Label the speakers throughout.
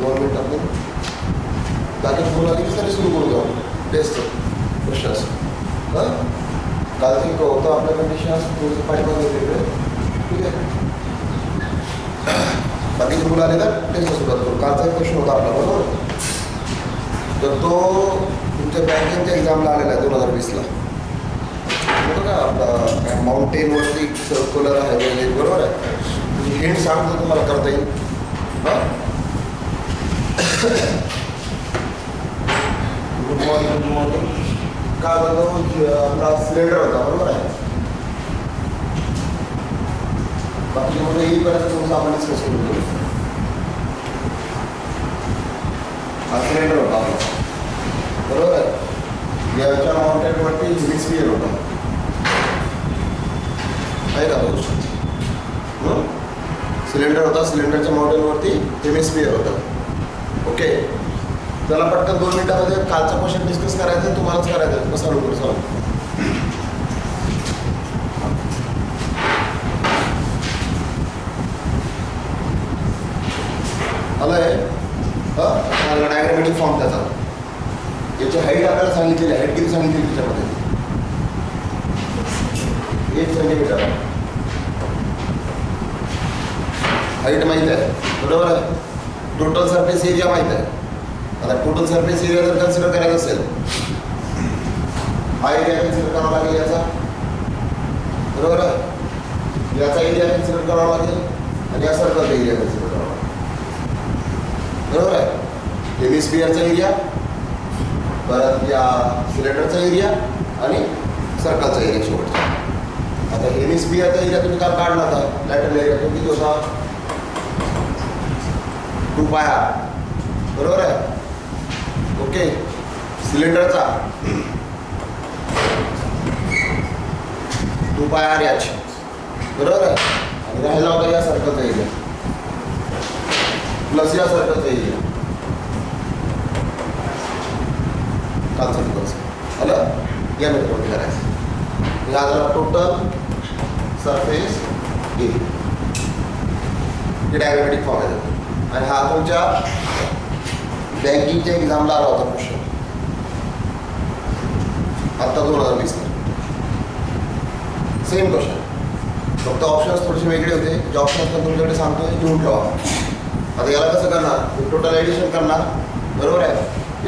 Speaker 1: 2 मिनिटांनी बाकी मुलं आली की तरी सुरू करू जाऊ टेस्ट क्वेश्चन्स. हां कालची होतं आपल्या कंडिशन तुमचं पाठीमागे वेगळे ठीक आहे. बाकीचे मुलं आले तर टेस्ट सुरुवात करू. कालचा एक क्वेश्चन होता आपला बरोबर. तर तो तुमच्या बँकिंगच्या एक्झामला आलेला आहे 2020ला. बघा आपला माउंटेनवरती सर्क्युलर आहे बरोबर आहे. हिंट सांगतो तुम्हाला करता येईल. हां गुड मॉर्निंग. काय होतं आपला सिलेंडर होता बरोबर आहे. बाकी मुलं येईपर्यंत तुमचं आपण डिस्कस करू. हा सिलेंडर होता आपला बरोबर आहे. याच्या माउंटेनवरती हेमिस्फियर होता आहे का तो सिलेंडर होता. सिलेंडरच्या माउंटेनवरती हेमिस्फियर होता. ओके त्याला पटकन 2 मिनिटामध्ये कालचा क्वेश्चन डिस्कस करायचं तुम्हालाच करायचं. कसं लवकर चालू आलंय. डायग्रामॅटिक फॉर्म त्याचा. याची हाईट आपल्याला सांगितलेली आहे. हाईट किती सांगितली त्याच्यामध्ये 1 सेंटीमीटर हाईट माहीत आहे बरोबर आहे. टोटल सरफेस एरिया माहीत आहे. आता टोटल सरफेस एरिया जर कन्सिडर करायचा असेल हा एरिया कन्सिडर करावा लागेल याचा बरोबर आहे. याचा एरिया कन्सिडर करावा लागेल आणि या सर्कलचा एरिया कन्सिडर करावा लागेल बरोबर आहे. हेमिस्फियरचा एरिया परत या सिलेंडरचा एरिया आणि सर्कलचा एरिया शेवटचा. आता हेमिस्फियरचा एरिया तुम्ही काय काढला होता लॅटरल एरिया तो किती होता 2πr बरोबर आहे. ओके सिलेंडरचा 2πr बरोबर आहे. आणि राहिला होता या सर्कलचा एरिया प्लस या सर्कलचा एरिया कालचा दिवस आलं. या मेथडमध्ये करायचं. या झाला टोटल सरफेस एरिया हे डायग्रामॅटिक फॉर्म आहे. आणि हा तुमच्या बँकिंगच्या एक्झामला आला होता क्वेश्चन आत्ता 2020ला. सेम क्वेश्चन फक्त ऑप्शन्स थोडेसे वेगळे होते. जे ऑप्शन्स पण तुमच्याकडे सांगतोय लिहून ठेवा. आता याला कसं करणार टोटल ॲडिशन करणार बरोबर आहे.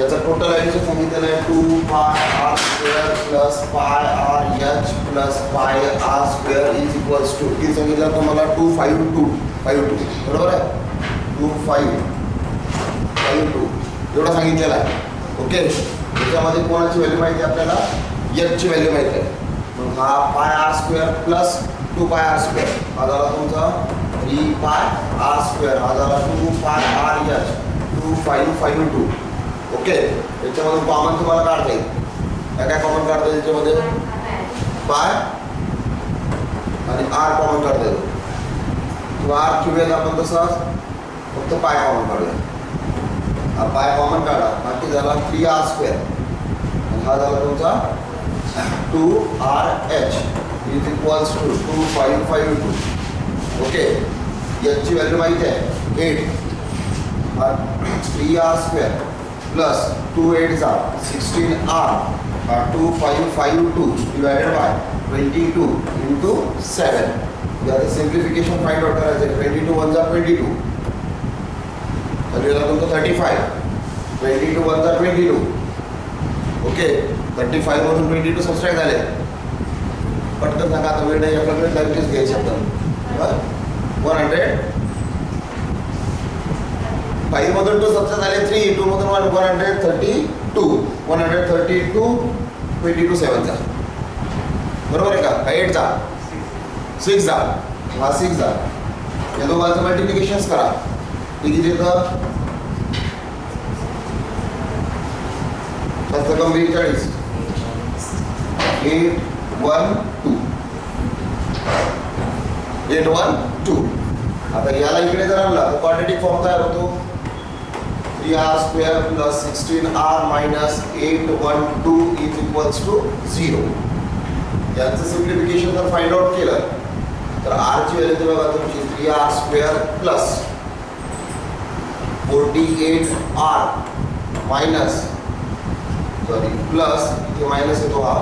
Speaker 1: याचं टोटल ॲडिशन सांगितलेलं आहे 2πr² plus πrh plus πr² is equals to किती सांगितलं तुम्हाला 252 बरोबर आहे. 2552 एवढा सांगितलेला आहे. ओके त्याच्यामध्ये कोणाची व्हॅल्यू माहिती आहे आपल्याला एचची व्हॅल्यू माहिती आहे. मग हा πr² प्लस 2πr² हा झाला तुमचा 3πr² हा झाला 2πrh 2552. ओके याच्यामधून कॉमन तुम्हाला काढता येईल. काय कॉमन काढता येईल याच्यामध्ये पाय आणि आर कॉमन काढता येतो. किंवा आर ठेवूयात आपण तसाच फक्त पाय कॉमन काढूया. हा पाय कॉमन काढा बाकी झाला 3r² आणि हा झाला तुमचा 2rh is equals to 2552. Okay याची व्हॅल्यू माहिती आहे 8 3r² plus 2 8 16r 2552 divided by 22 into 7. याचं सिम्प्लिफिकेशन फाइंड आउट करायचं आहे. 22 1 22 आणि याला तुमचं 35 22 1 22. ओके 35 मधून 22 सबस्ट्रॅक्ट झाले. पटकन सांगा आता वेळ नाही आपल्याकडे लगेच घ्यायचं आपण 100 5 मधून 2 सबस्ट्रॅक्ट झाले 3 2 मधून 132 132 22 7चा बरोबर आहे का 8 चा 6 चा हा 6 चा या दोघांचं मल्टिप्लिकेशन्स करा. किती येतं 42 8 1 2 8 1 2. आता याला इकडे जर आणला तर क्वाड्रेटिक फॉर्म तयार होतो 3r² plus 16r minus 812 is equals to 0. याचं सिम्प्लिफिकेशन जर फाइंड आउट केलं तर r ची व्हॅल्यू बघा तुमची 3r² plus 48R minus plus इथे मायनस येतो हा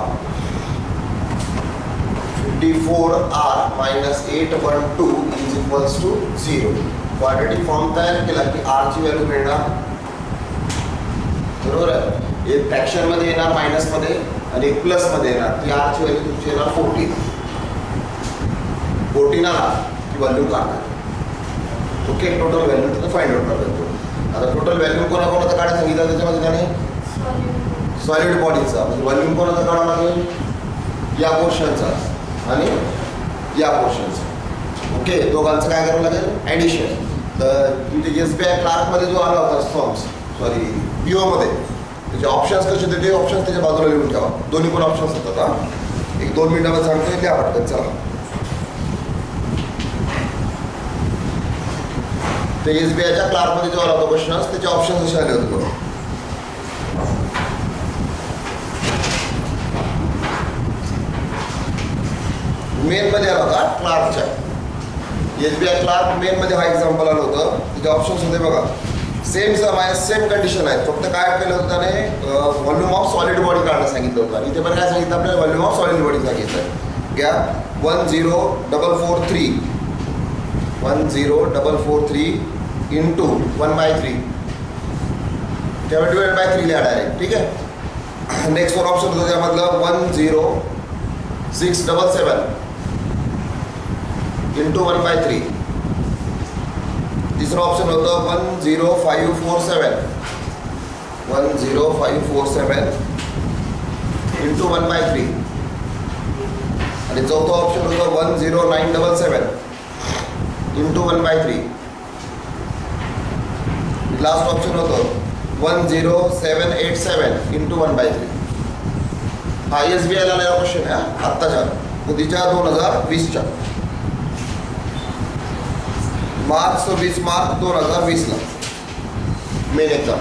Speaker 1: 54R minus 812 is equals to 0. Quadratic form तयार केला की R ची व्हॅल्यू मिळणार, बरोबर आहे. एक फ्रॅक्शन मध्ये येणार मायनस मध्ये आणि एक प्लस मध्ये येणार. ती R ची व्हॅल्यू तुमची येणार 14 आला की व्हॅल्यू काढणार. ओके, टोटल व्हॅल्यू तर फाइंड आउट करायचं. आता टोटल व्हॅल्यू कोणाकोणाचं काढायला सांगितलं त्याच्यामध्ये त्याने सॉलिड बॉडीचा, म्हणजे व्हॉल्यूम कोणाचा काढावा लागेल, या पोर्शनचा आणि या पोर्शनचा. ओके, दोघांचं काय करावं लागेल, ॲडिशन. तर तिथे SBI क्लार्कमध्ये जो आला होता फॉर्म्स, सॉरी PO मध्ये त्याचे ऑप्शन्स कसे होते ते ऑप्शन्स त्याच्या बाजूला लिहून ठेवा. दोन्ही पण ऑप्शन्स होतात. हा, 1-2 मिनिटामध्ये सांगतोय, लिहा पटकन. चला, ते SBIच्या क्लार्कमध्ये जो आला होता क्वेश्चन्स त्याचे ऑप्शन्स असे आले होते. मेन मध्ये आला होता क्लार्कच्या, SBI क्लार्क मेन मध्ये हा एक्झाम्पल आलं होतं. त्याचे ऑप्शन्स होते बघा, सेम कंडिशन आहे. फक्त काय केलं होतं त्याने, व्हॉल्यूम ऑफ सॉलिड बॉडी काढणं सांगितलं होतं. इथे पण काय सांगितलं आपल्याला, व्हॉल्यूम ऑफ सॉलिड बॉडी सांगितलं. घ्या 10443 इंटू 1/3 डिवाइड बाय 3 लिहा डायरेक्ट. ठीक आहे. नेक्स्ट वन ऑप्शन होतं त्यामधलं 10677 इंटू 1/3. तिसरं ऑप्शन होतं 10547 इंटू 1/3. आणि चौथं ऑप्शन होतं 10977 इंटू 1/3. लास्ट ऑप्शन होतं 10787 इंटू 1/3. हा SBIला आलेला क्वेश्चन आहे आत्ताच्या उद्याच्या 2020च्या मार्च 20 मार्च 2020 ला main exam.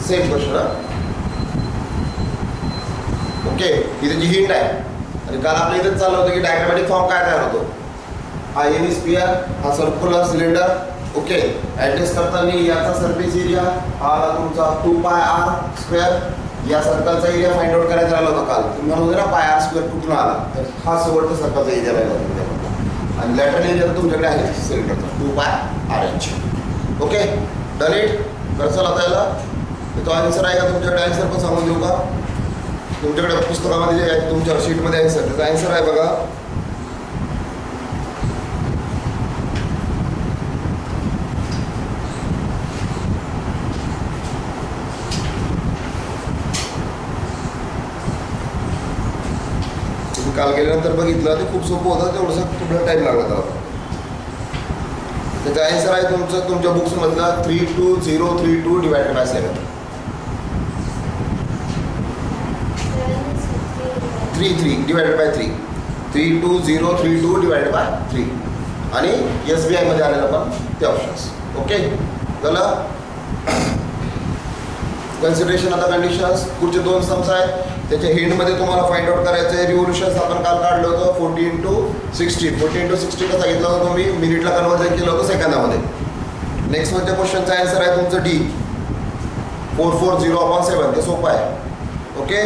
Speaker 1: Same question. Okay, इथे जी हिंट आहे. आणि काल आपल्या इथेच चाललं होतं की डायग्रामॅटिक फॉर्म काय तयार होतो. हा हेमिस्फियर, हा सर्क्युलर सिलेंडर. ओके, ॲडजस्ट करताना याचा सरफेस एरिया हा आला तुमचा 2πr². या सर्कलचा एरिया फाइंड आउट करायचा राहिला होता काल. तुम्ही म्हणत होते ना πr² कुठून आला, तर हा शेवटचा सर्कलचा एरिया राहिला होता. आणि लॅटरल एरिया तर तुमच्याकडे आहे सिलेंडरचा 2πrh. Okay, done it. करसाल आता याला. तो आन्सर आहे का तुमच्याकडे? आन्सर पण सांगून देऊ का? तुमच्याकडे पुस्तकामध्ये जे आहे तुमच्या शीटमध्ये आहे सर, त्याचा आन्सर आहे बघा. काल गेल्यानंतर बघितलं ते खूप सोपं होतं. तेवढंसं थोडं टाईम लागला त्याला. त्याचा आन्सर आहे तुमचं तुमच्या बुक्समधला 32032 divided by 7. 3 divided by 3. 32032 divided by 3. आणि SBI मध्ये आलेलं पण ते ऑप्शन्स. ओके, झालं. कन्सिडरेशन आता कंडिशन्स. पुढचे 2 सम्स आहेत. त्याच्या हिंटमध्ये तुम्हाला फाइंड आउट करायचं आहे. रिव्होल्युशन्स आपण काल काढलं होतं 40 × 60 का सांगितलं होतं तुम्ही, मिनिटला कन्व्हर्जन केलं होतं सेकंदामध्ये. नेक्स्ट वनच्या क्वेश्चनचा आन्सर आहे तुमचं D 440/7. ते सोपं आहे. ओके,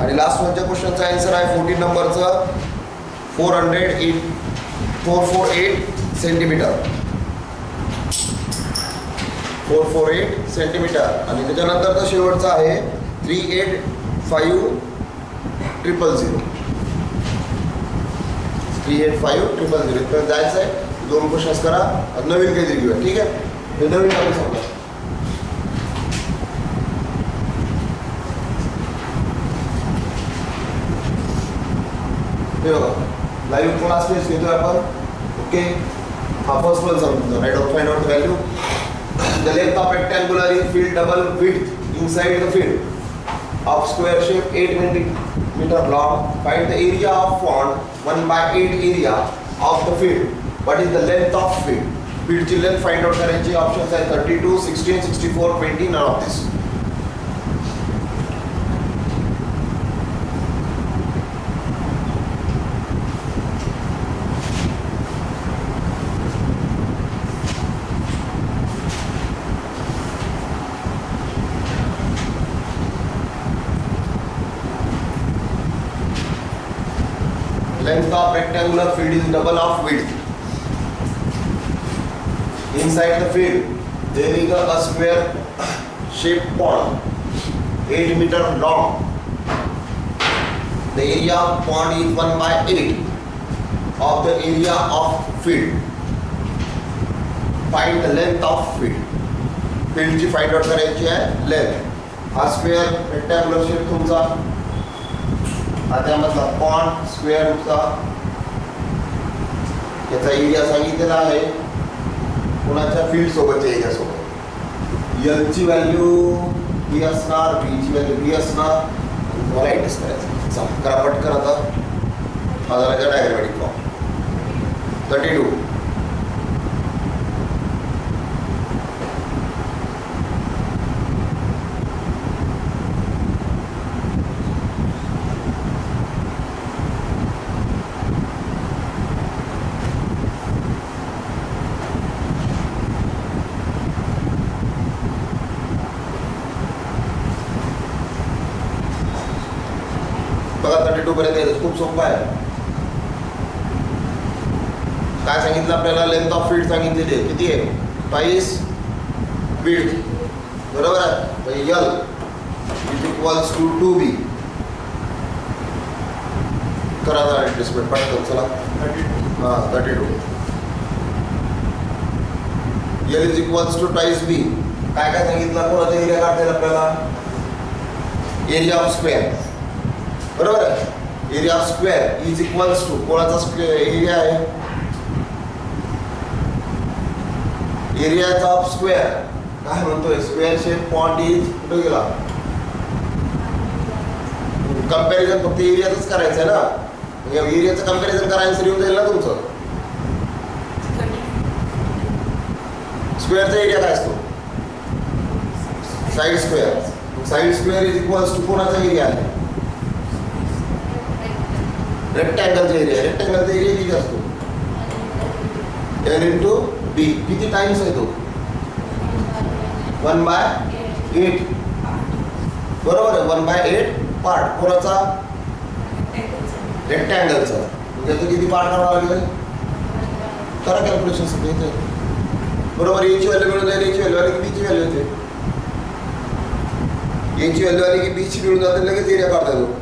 Speaker 1: आणि लास्ट वनच्या क्वेश्चनचा आन्सर आहे 14 नंबरचं 448 सेंटीमीटर. 448 सेंटीमीटर. आणि त्याच्यानंतरचा शेवटचा आहे 385,000. 385,000. तर जायचं आहे. 2 क्वेश्चन्स करा. नवीन काहीतरी घेऊया. ठीक आहे, हे नवीन आपण सांगा. हे बघा, लाईव्ह क्लास टेस्ट घेतोय आपण. ओके, हा फर्स्ट वन सांगतो. Right of find out value. The length of rectangular in field double width inside the field of square shape 8 millimeter block. Find the area of pond 1/8 area of the field. What is the length of field? Field ची length find out करायची. Options आहेत 32, 16, 64, 20. none of this. Length of rectangular field is double of width. Inside the field, there is a square shaped pond, 8 meter long. The area of pond is 1/8 of the area of field. Find the length of field. Field ची find out करायची आहे length. हा square rectangular shape तुमचा, हा त्यामधला point स्क्वेअरचा याचा area सांगितलेला आहे कोणाच्या फील्ड सोबतच्या एरिया सोबत. एल ची व्हॅल्यू ही असणार, बी ची व्हॅल्यू बी असणार. तुम्हाला ऍडजस्ट करायचं. करा पटकन आता. हा झाला डायग्रामॅटिक फॉर्म. 32. बघा 32 पर्यंत यायचं. खूप सोपं आहे. काय सांगितलं आपल्याला? लेंथ ऑफ फील्ड सांगितलेली आहे. किती आहे? 22 विड्थ. बरोबर आहे. L is equals to 2b. करा ना ऍडजस्टमेंट पटकन. चला. हां 32. L is equals to 2b. काय काय सांगितलं? कोणाचा एरिया काढता येईल आपल्याला? Area of square. बरोबर आहे. Area of square is equals to कोणाचा स्क्वेअर एरिया आहे? एरियाचा ऑफ स्क्वेअर काय म्हणतोय? स्क्वेअर शेप पॉइंट इज कुठे गेला? कंपॅरिझन फक्त एरियाच करायचं आहे ना. एरियाचं कंपॅरिझन करायचं येऊन जाईल ना तुमचं. स्क्वेअरचा एरिया काय असतो? Side square. Side square is equals to कोणाचा एरिया आहे? रेक्टँगलचा एरिया. रेक्टँगलचा एरिया किती असतो? L into B. किती टाइम्स आहे तो? 1/8. बरोबर आहे. 1/8 पार्ट कोणाचा? रेक्टँगलचा. त्याचं किती पार्ट करावं लागेल? करा कॅल्क्युलेशन सगळे इथे. बरोबर. एची व्हॅल्यू मिळून जाईल. एची व्हॅल्यू आली की बीची व्हॅल्यू येते. एची व्हॅल्यू आली की बीची मिळून जाते. लगेच एरिया काढता येतो.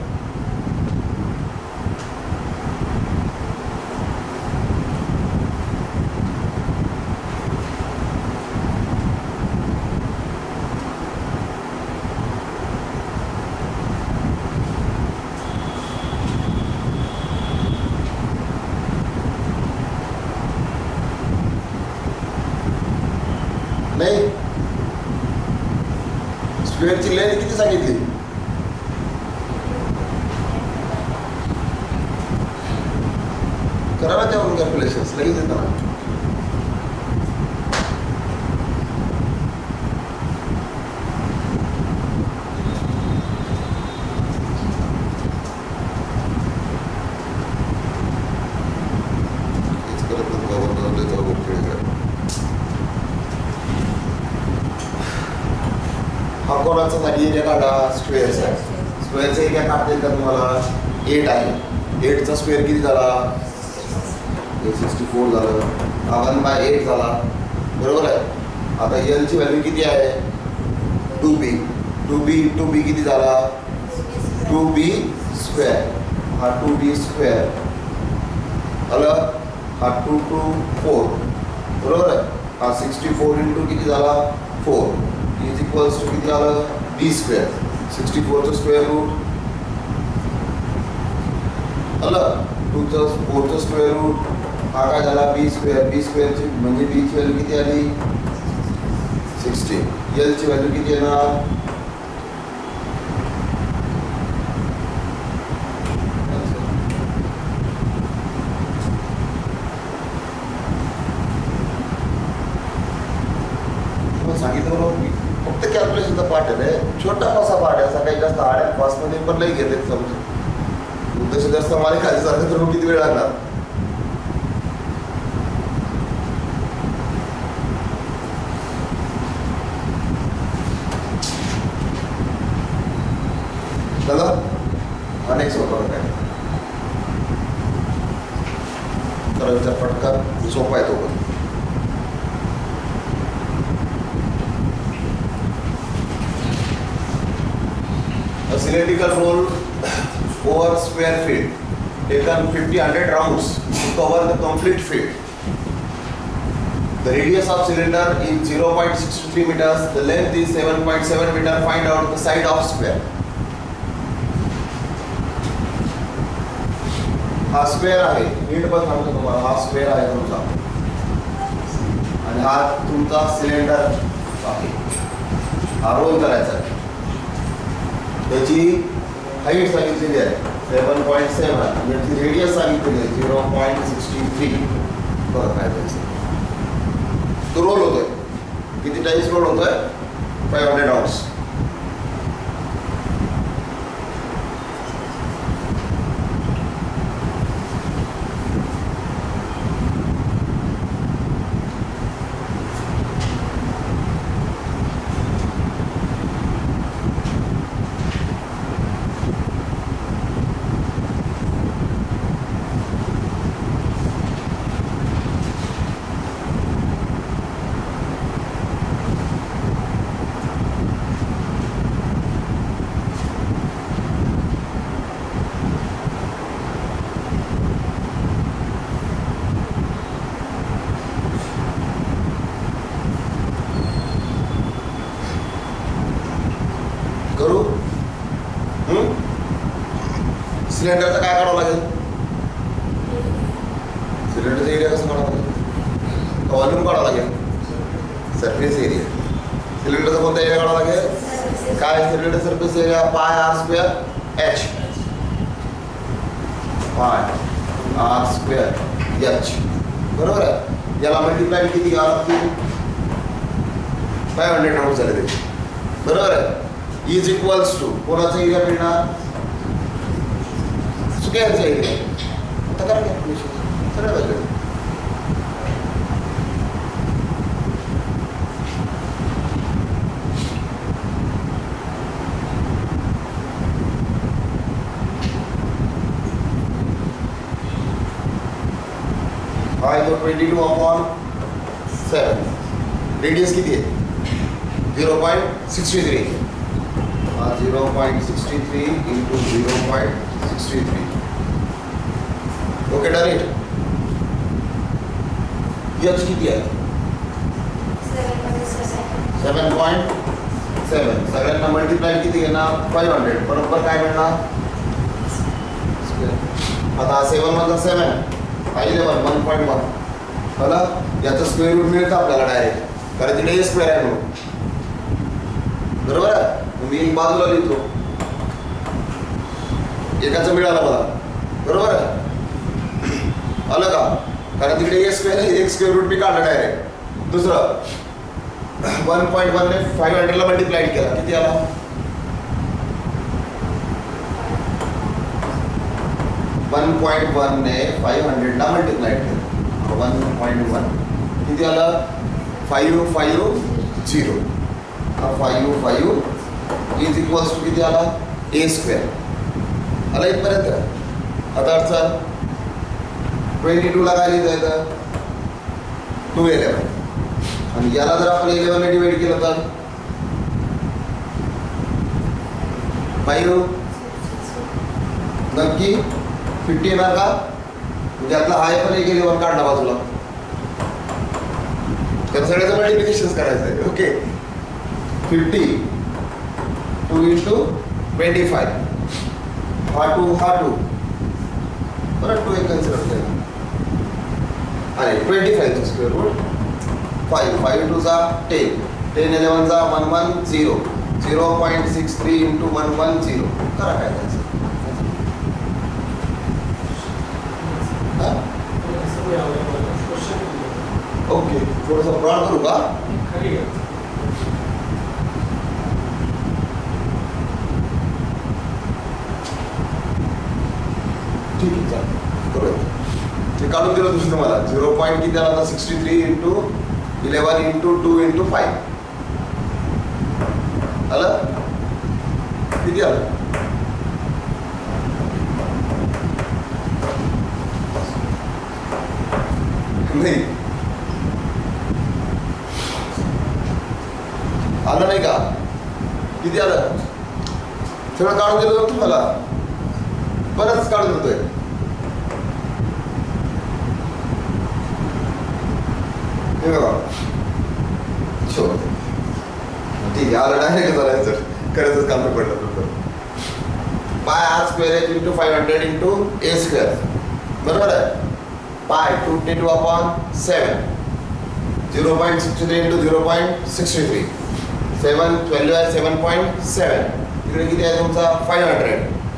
Speaker 1: नाही स्क्वेअरची लेंथ किती सांगितली? करा ना त्यावरून कॅल्क्युलेशन. लगेच येतं ना. हा कोणाचा साठी एरिया काढा? स्क्वेअरचा. स्क्वेअरचा एरिया काढता येईल का तुम्हाला? 8 आहे. 8चा स्क्वेअर किती झाला? 64 झालं. हा 1/8 झाला. बरोबर आहे. आता एलची व्हॅल्यू किती आहे? 2b. 2b इंटू बी किती झाला? 2b square. हा 2b स्क्वेअर आलं. हा 2 2 4. बरोबर आहे. हा 64 इंटू किती झाला? 4 इज इक्वल्स टू किती झालं? बी स्क्वेअर. 64चं स्क्वेअर रूट आलं. 4चं स्क्वेअर रूट. हा काय झाला? बी स्क्वेअर. बी स्क्वेअरची म्हणजे बीची व्हॅल्यू किती आली? 16. एलची व्हॅल्यू किती येणार? सांगितलं बरोबर. फक्त कॅल्क्युलेशनचा पार्ट आहे रे. छोटा कसा पार्ट आहे. असा काही जास्त हार्ड आहे. फास्टमध्ये पण लई घेते समजून. उद्देश जास्त मला खाली सारखं तर किती वेळ लागणार? चला नेक्स्ट होता काय? cylindrical roll over square feet, taken 50-100 rounds to cover the complete feet. The radius of cylinder is 0.63 meters, the length is 7.7 meter. Find out the side of square. हा स्क्वेअर आहे, नीट पण सांगतो तुम्हाला, हा स्क्वेअर आहे तुमचा आणि हा तुमचा सिलेंडर आहे. हा रोल करायचा आहे. त्याची हाईट सांगितलेली आहे 7.7 आणि त्याची रेडियस सांगितलेली आहे 0.63. बघा काय करायचं. तो रोल होतोय. किती टाइम्स रोल होतोय? 500 राउंड्स. करू. सिलेंडरचं काय काढावं लागेल? सिलेंडरचा एरिया कसं काढावं लागेल? व्हॉल्यूम काढावं लागेल. Surface area. सिलेंडरचा कोणता एरिया काढावा लागेल? काय cylinder surface area? Pi R square H. Pi R square H. बरोबर आहे. याला मल्टिप्लाय किती घ्यावं लागतील? 500 राउंड झाले ते. बरोबर आहे. इज इक्वल्स टू कोणाचा एरिया मिळणार? स्क्वेअरचा एरिया. आता करा कॅल्क्युलेशन. सगळं वेगळं. हा आहे तो 22/7. रेडियस किती आहे? 0.63. 0.63 into 0.63. Okay, done it. H किती आहे? 7.7. सगळ्यांना मल्टिप्लाय किती घेणार? 500. बरोबर काय मिळणार? आता 7 मधला 7 11 1.1. मला याचं स्क्वेअर रूट मिळतं आपल्याला डायरेक्ट, कारण तिथे ए स्क्वेअर आहे म्हणून. बरोबर आहे. मी एक बाजूला लिहितो, एकाचं मिळालं मला. बरोबर आहे. आलं का? कारण तिकडे ए स्क्वेअर आहे, एक स्क्वेअर रूट मी काढलं डायरेक्ट. दुसरं 1.1 ने 500 ला मल्टिप्लाय केला, किती आला? 1.1 ने 500 ला मल्टिप्लाय केलं. 1.1 किती आलं? 550. 550 इज इक्वल्स टू किती आला? ए स्क्वेअर. आला इथपर्यंत. आता अडचण 22 ला काय लिहिता येतं? 211. आणि याला जर आपण 11 ने डिवाइड केलं तर 5 नक्की 50 येणार का? म्हणजे यातला हाय पण 11 काढला बाजूला. त्या सगळ्याचं मल्टिप्लिकेशन करायचं आहे. ओके. 50 2 into 25. हा 2 परत 2 एक कन्सिडर केला आणि 25 स्क्वेअर रूट 5 2 जा 10 10 11 जा 110. 0.63 into 110. करा काय करायचं? ओके, थोडंसं ब्रॉड करू का? ठीक आहे, चालेल. करूया. ते काढून दिलं दुसरं मला. 0. किती आला आता? 63 into 11 into 2 into 5. आलं? किती आलं? नाही आलं नाही का? किती आलं? सगळं काढून दिलं तुम्हाला, बरंच काढून देतोय. हे बघा शोध ठीक आहे, आलं डायरेक्ट चालायचं, करायचंच काम नाही पडलं. Pi R square h into 500 into a square, बरोबर आहे. पाय 222/7, 0.63 इंटू 0.63, 7 12 आहे 7.7. तिकडे किती आहे तुमचा 500.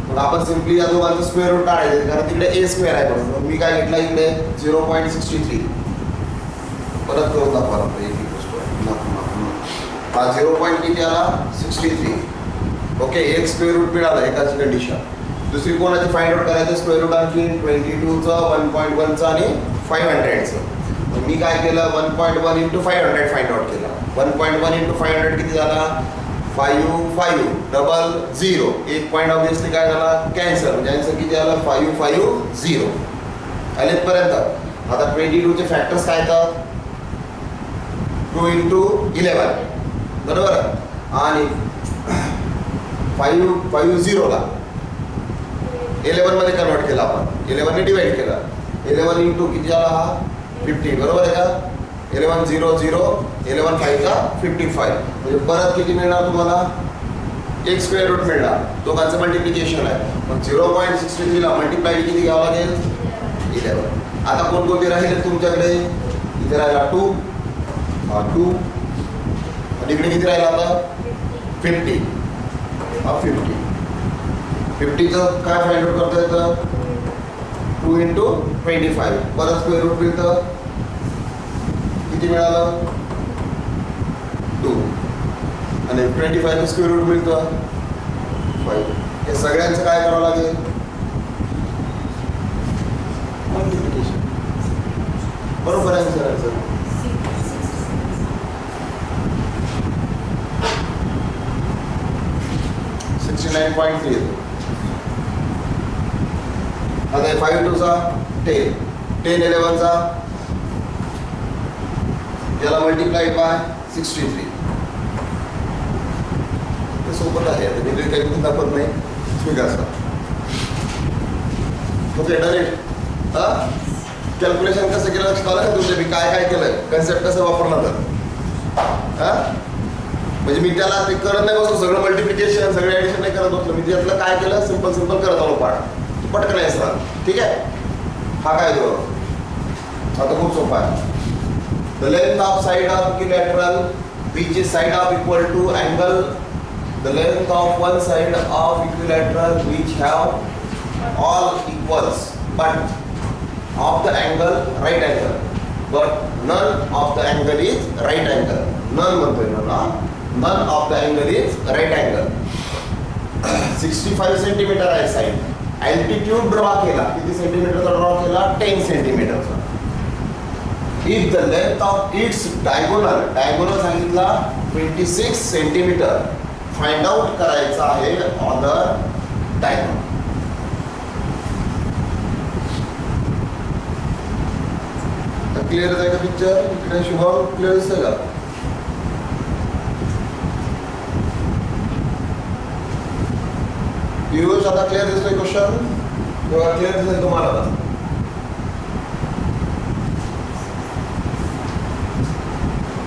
Speaker 1: मग आपण सिम्पली या दोघांचं स्क्वेअर रूट काढायचं, कारण तिकडे ए स्क्वेअर आहे. बरोबर, मी काय घेतला इकडे 0.63. परत करून दाखवा हा 0. किती आला 63. ओके, एक स्क्वेअर रूट मिळालं एकाची कंडिशन. दुसरी कोणाची फाइंड आउट करायचं स्क्वेअर रूट आणखी 22चं 1.1चं आणि 500चं. मी काय केलं 1.1 इंटू 500 फाइंड आउट केला. 1.1 इंटू 500 किती झाला 5 5 डबल 0. एक पॉईंट ऑब्विसली काय झाला कॅन्सल, म्हणजे आन्सर किती आला 5 5 0 आलेपर्यंत. आता 22चे फॅक्टर्स काय येतात 2 इंटू 11, बरोबर. आणि 5 5 0ला 11 मध्ये कन्वर्ट केला आपण, 11 ने डिवाइड केला. 11 इंटू किती आला हा 50, बरोबर आहे का. 11 0 0, 11 5 चा 55. म्हणजे परत किती मिळणार तुम्हाला एक स्क्वेअर रूट मिळणार, दोघांचं मल्टिप्लिकेशन आहे. मग 0.63 ला मल्टिप्लाय किती घ्यावं लागेल 11. आता कोणकोणते राहिले तुमच्याकडे, इथे राहिला 2, हा 2, आणि इकडे किती राहिला आता 50, हा 50. 50चं काय फाइंड आउट करता येतं 2 इंटू 25. परत स्क्वेअर रूट मिळतं, किती मिळालं 2, आणि 25चं स्क्वेअर रूट मिळतं 5. हे सगळ्यांचं काय करावं लागेल मल्टिप्लिकेशन, बरोबर आहे सर. 69.3. आता 5 2 चा 10, 10 11 चा याला मल्टिप्लाइड बाय 63. ते सोबत आहे, आता डिग्री काही दाखवत नाही ठीक आहे. ओके, डायरेक्ट कॅल्क्युलेशन कसं केलं कळलं का तुमच्या, मी काय काय केलंय, कन्सेप्ट कसं वापरला तर. म्हणजे मी त्याला ते करत नाही बसलो, सगळं मल्टिप्लिकेशन सगळं ॲडिशन नाही करत बसलो. मी त्यातलं काय केलं सिंपल सिंपल करत आलो पाठ, पटकन आहे सर. ठीक आहे, हा काय तो आता खूप सोपा आहे. The length of side of equilateral which is side of equal to angle, the length of one side of equilateral which have all equals but of the angle right angle, but none of the angle is right angle. None म्हणतोय ना, none of the angle is right angle. 65 centimetre आहे side. Altitude draw केला, किती सेंटीमीटरचा draw केला 10 सेंटीमीटरचा. If the length of its diagonal, diagonal सांगितला 26 centimetre, find out करायचा आहे other diagonal. Clear आहे का पिक्चर, इकडे शुभम क्लिअर दिसतंय का. पियुष आता क्लिअर दिसतोय क्वेश्चन, तेव्हा क्लिअर दिसेल तुम्हाला आता.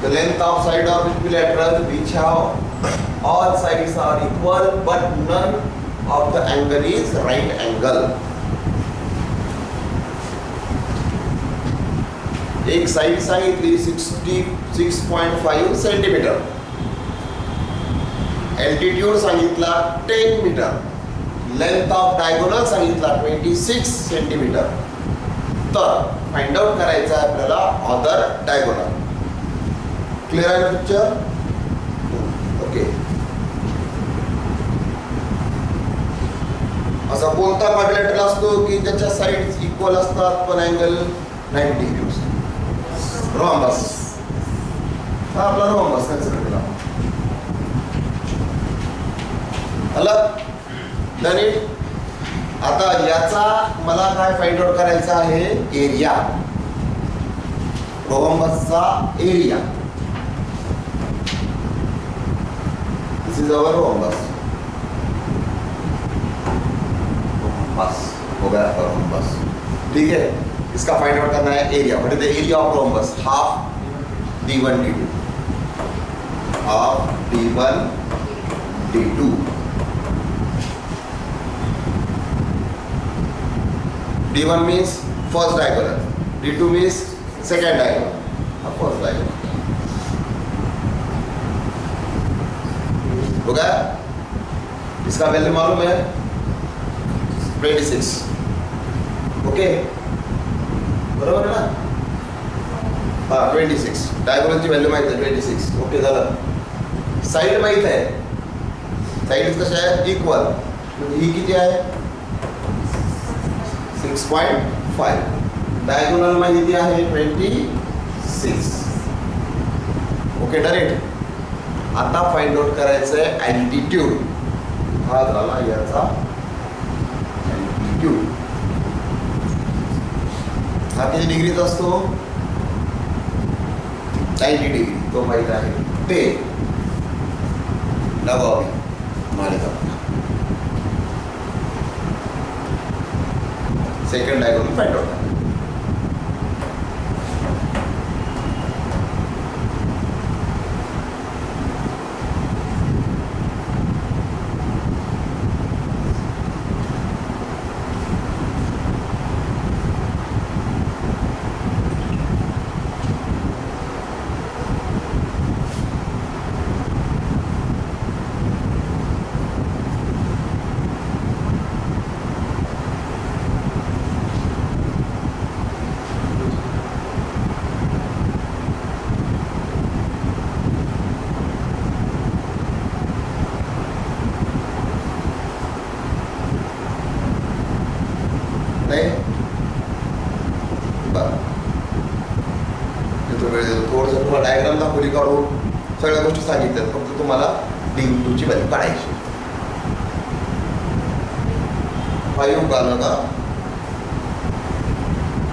Speaker 1: The length of side of equilateral which have all sides are equal but none of the angle is right angle. एक साइड सांगितली 66.5 सेंटीमीटर, एल्टिट्यूड सांगितला 10 मीटर, लेंथ ऑफ डायगोनल सांगितला 26 सेंटीमीटर. तर फाइंड आउट करायचं आहे आपल्याला ऑदर डायगोनल. क्लिअर आहे picture. Okay, असा कोणता क्वाड्रिलेटरल असतो की ज्याच्या साइड्स इक्वल असतात पण अँगल 90 डिग्री असतो. रोम्बस, हा आपला रोम्बस कन्सिडर केला. आलं. आता याचा मला काय फाइंड आउट करायचा आहे एरिया, रोम्बसचा area. This is our rhombus. गया आपका रोम्बस। ठीक है, इसका फाइंड आउट करना है area. What is the area of rhombus? Half d1 d2, half d1 d2। d1 means first diagonal, d2 means second diagonal, first diagonal। हो गया? इसका value मालूम है 26। ओके, बरोबर है ना? हाँ 26, डायगोनलची व्हॅल्यू माहित आहे 26। ओके झालं। साईड माहित आहे, साईड कशा आहे? इक्वल, म्हणजे ही किती आहे? 6.5। डायगोनल माहिती आहे 26। Okay direct. आता फाइंड आउट करायचं आहे अल्टिट्यूड। हा झाला याचा अल्टिट्यूड। हा किती डिग्रीचा असतो? 90 डिग्री, तो माहित आहे। ते लगावी मालिका सेकंड डायगोनल फाइंड आउट। थोडंसं तुम्हाला डायग्राम दाखवली काढून सगळ्या गोष्टी सांगितल्यात, फक्त तुम्हाला d2 ची व्हॅल्यू काढायची। 5 काढलं का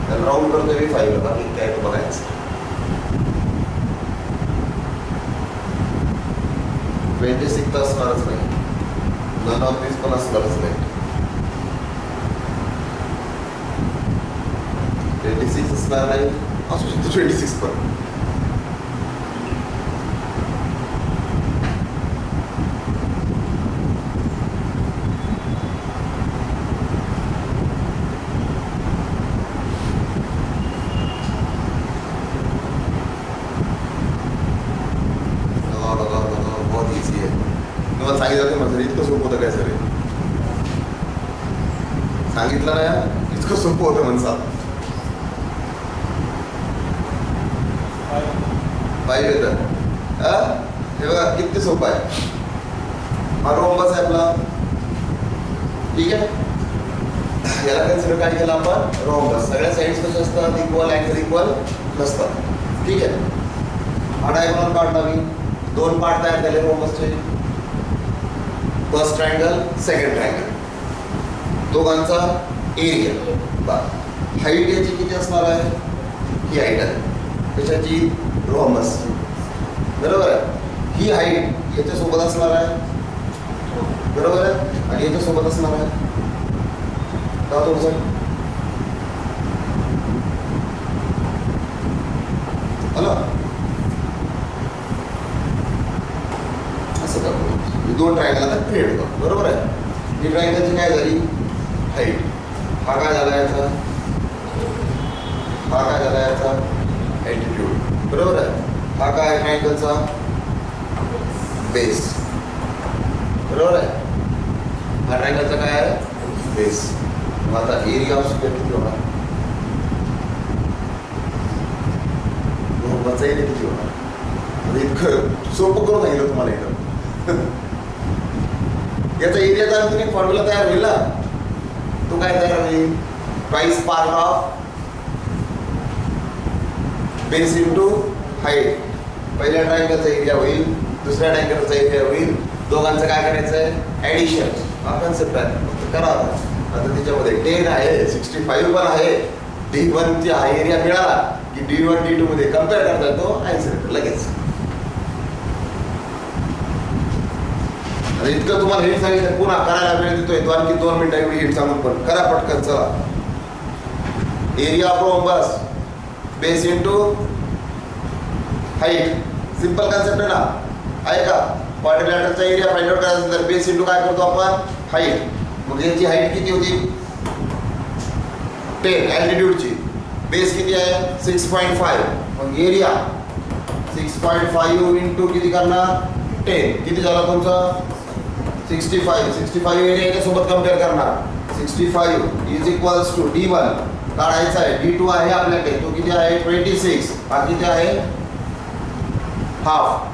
Speaker 1: त्याला राऊंड करतो मी 5 ला, बाकी काय तो बघायचं। 26 तर असणारच नाही, नन ऑफ दिस पण असणारच नाही। 26 असणार नाही, असू शकतो 26 पण। तुम्हाला सांगितलं होतं माझं इतकं सोपं होतं काय सर? सांगितलं ना यार, इतकं सोपं होतं म्हणसा। 5 येतं। हे बघा किती सोपं आहे। हा रोम्बस आहे आपला, ठीक आहे? याला कन्सिडर काय केलं आपण? रोम्बस। सगळ्या साईड्स कशा असतात? इक्वल, अँगल इक्वल नसतात, ठीक आहे? हा डायगोनल काढला मी, 2 पार्ट तयार झाले रोम्बसचे, फर्स्ट ट्रायंगल, सेकंड ट्रायंगल। दोघांचा एरिया, हाईट याची किती असणार आहे? ही हाईट आहे कशाची? रोम्बस, बरोबर आहे? ही हाईट याच्यासोबत असणार आहे, बरोबर आहे? आणि याच्यासोबत असणार आहे का? थोडंसं हॅलो, असं करतो। 2 ट्रायंगल आता क्रिएट करतो, बरोबर आहे? ही ट्रायंगलची काय झाली? हाईट। हा काय झाला याचा? हा काय झाला याचा? अल्टिट्यूड, बरोबर आहे? हा काय ट्रायंगलचा? बेस, बरोबर आहे? हा ट्रायंगलचा काय आहे? बेस। मग आता एरिया ऑफ स्क्वेअर किती होणार? रोम्बसचा एरिया किती होणार? इतकं सोपं करून सांगितलं तुम्हाला इथं। याचा एरियाचा तुम्ही फॉर्म्युला तयार होईल ना, तो काय तयार होईल? Twice part of base into height. पहिल्या ट्रायंगलचा एरिया होईल, दुसऱ्या ट्रायंगलचा एरिया होईल, दोघांचं काय करायचं आहे? ॲडिशन। हा कन्सेप्ट आहे, फक्त करा। आता त्याच्यामध्ये 10 आहे, 65 पण आहे। d1 चा हा एरिया मिळाला की d1 d2 मध्ये कम्पेअर करता तो आन्सर लगेच। इतकं तुम्हाला हिट सांगितलं, पुन्हा करायला वेळ देतोय तो, आणखी 2 मिनिटं एवढी हिट सांगून पण करा पटकन. चला, area of rhombus base into height. Simple concept आहे ना, आहे का? क्वाड्रिलॅटरलचा एरिया फाइंड आउट करायचा असेल तर बेस इंटू काय करतो आपण, हाईट. मग याची हाईट किती होती, 10 अल्टिट्यूडची. बेस किती आहे, 6.5. मग एरिया 6.5 इंटू किती करणार, 10. किती झाला तुमचा, 65. 65 एरिया याच्यासोबत कम्पेअर करणार. 65 इज इक्वल्स टू D1 काढायचा आहे. D2 आहे आपल्याकडे, तो किती आहे, 26. हा किती आहे, हाफ.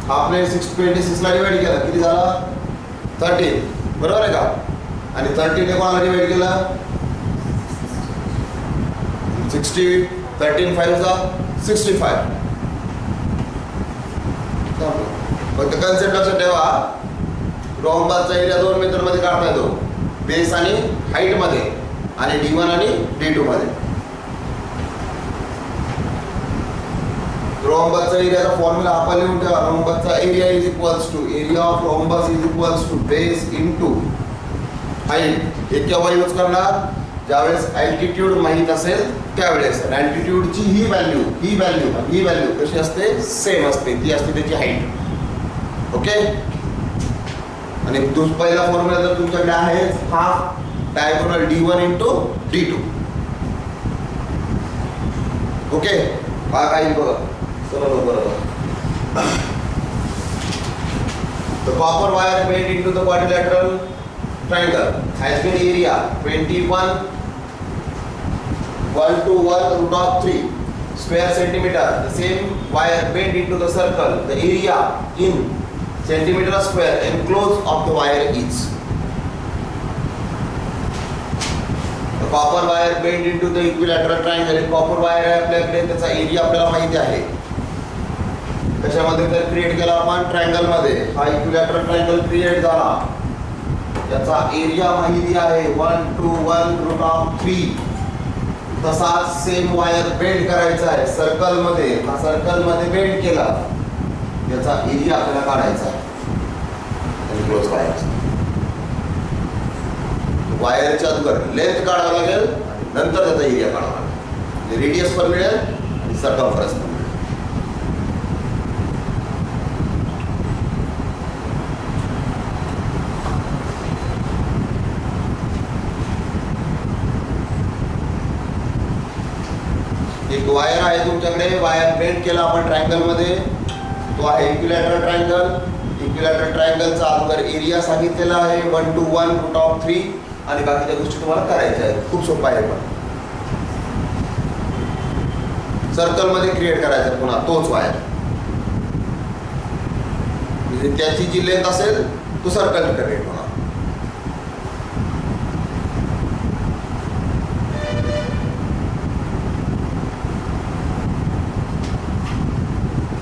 Speaker 1: हाफने 26 ला डिवाइड केला, किती झाला, 13. बरोबर आहे का? आणि 13 ने कोणाला डिवाइड केला, 60. 13 5 चा 65. फक्त कन्सेप्ट लक्षात ठेवा, रोम्बसचा एरिया 2 मेथड मध्ये काढता येतो, बेस आणि हाईट मध्ये, आणि D1 आणि D2 मध्ये. रोम्बसचा एरियाचा फॉर्म्युला आपण लिहून ठेवा. रोम्बसचा area is equals to area of rhombus is equals to base into height. हे केव्हा यूज करणार, ज्यावेळेस अल्टिट्यूड माहित असेल त्यावेळेस. अल्टिट्यूडची ही व्हॅल्यू कशी असते, सेम असते, ती असते त्याची हाईट. ओके. आणि पहिला फॉर्म्युला जर तुमच्याकडे आहे, half diagonal D1 into D2. Okay. हा काही बघा, चला बरोबर. The copper wire made into the quadrilateral triangle has been area 21 1 to 1 root of 3 square centimeter. The same wire bent into the circle. The area in centimeter square enclosed of the wire is. The copper wire bent into the equilateral triangle. Copper wire आहे आपल्याकडे, त्याचा area आपल्याला माहिती आहे. त्याच्यामध्ये तर create केला आपण ट्रायंगल मध्ये. हा इक्विलॅटरल ट्रायंगल क्रिएट झाला, याचा एरिया माहिती आहे 1 to 1 रूट ऑफ 3. तसाच सेम वायर बेंड करायचा आहे सर्कल मध्ये. हा सर्कल मध्ये बेंड केला, याचा एरिया आपल्याला काढायचा आहे. क्लोज करायचा, वायरच्या अगोदर लेंथ काढावं लागेल, नंतर त्याचा एरिया काढावा लागेल. रेडियस पण मिळेल आणि सर्कमफरन्स पण मिळेल. एक वायर आहे तुमच्याकडे, वायर बेंड केला आपण ट्रायंगल मध्ये, तो आहे इक्विलॅटरल ट्रायंगल. इक्विलॅटरल ट्रायंगलचा अगोदर एरिया सांगितलेला आहे 1 to 1 रूट ऑफ 3, आणि बाकीच्या गोष्टी तुम्हाला करायच्या आहेत. खूप सोपं आहे. पण सर्कल मध्ये क्रिएट करायचं पुन्हा तोच वायर, म्हणजे त्याची जी लेंथ असेल तो सर्कल क्रिएट होणार.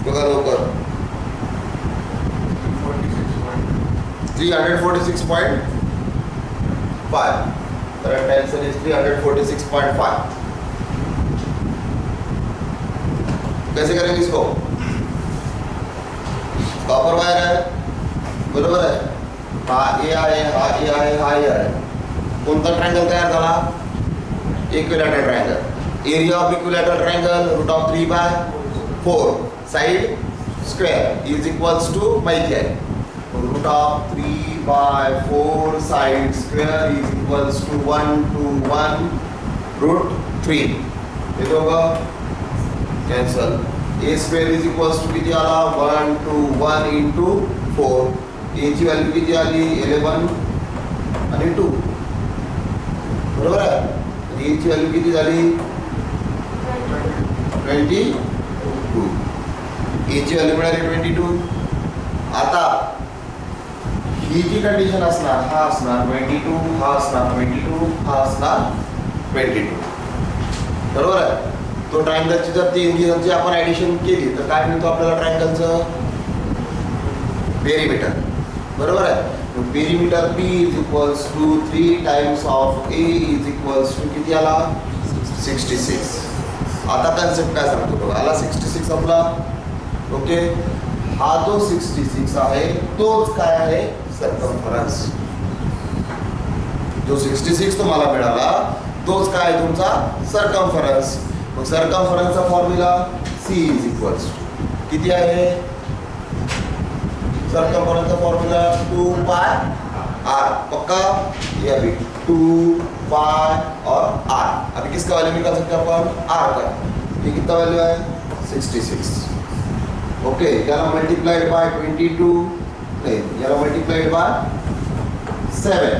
Speaker 1: बघा लवकर, 346.5. Current tension is 346.5. कैसे करेंगे इसको? कॉपर वायर है, बरोबर है. हा ए आहे, हा ए आहे, हा ए आहे. कोणता ट्रायंगल तयार झाला? Equilateral triangle. Area of equilateral triangle root of 3/4. Side square is equals to माहिती आहे, root of 3/4 side square is equals to 1 to 1 root 3. हे दोघं cancel. A square is equals to किती आला, 1 to 1 इंटू 4. एची value किती आली, 11 आणि 2. बरोबर आहे. एची व्हॅल्यू किती झाली, 22. एची व्हॅल्यू मिळाली 22. आता ही जी कंडिशन असणार, हा असणार 22, हा असणार 22, हा असणार 22. बरोबर आहे. तो ट्रायंगलची जर तीन आपण ऍडिशन केली तर काय मिळतो आपल्याला, ट्रायंगलचं पेरिमीटर. बरोबर आहे. Perimeter P is equals to 3 times of A is equals to किती आला, 66. आता कन्सेप्ट काय सांगतो बघा, आला 66 आपला. ओके. हा जो 66 आहे तोच काय आहे सर्कम्फरन्स. जो 66 तुम्हाला मिळाला तोच काय आहे तुमचा सर्कम्फरन्स. मग सर्कम्फरन्सचा फॉर्म्युला C इज इक्वल्स किती आहे सर्कम्फरन्सचा फॉर्म्युला 2 पाय r. पक्का ये अभी 2 पाई और r. अभी किसका वैल्यू निकाल सकते हैं अपन r का. ये कितना वैल्यू है 66. ओके याला मल्टीप्लाइड बाय 22 नहीं याला multiplied by 7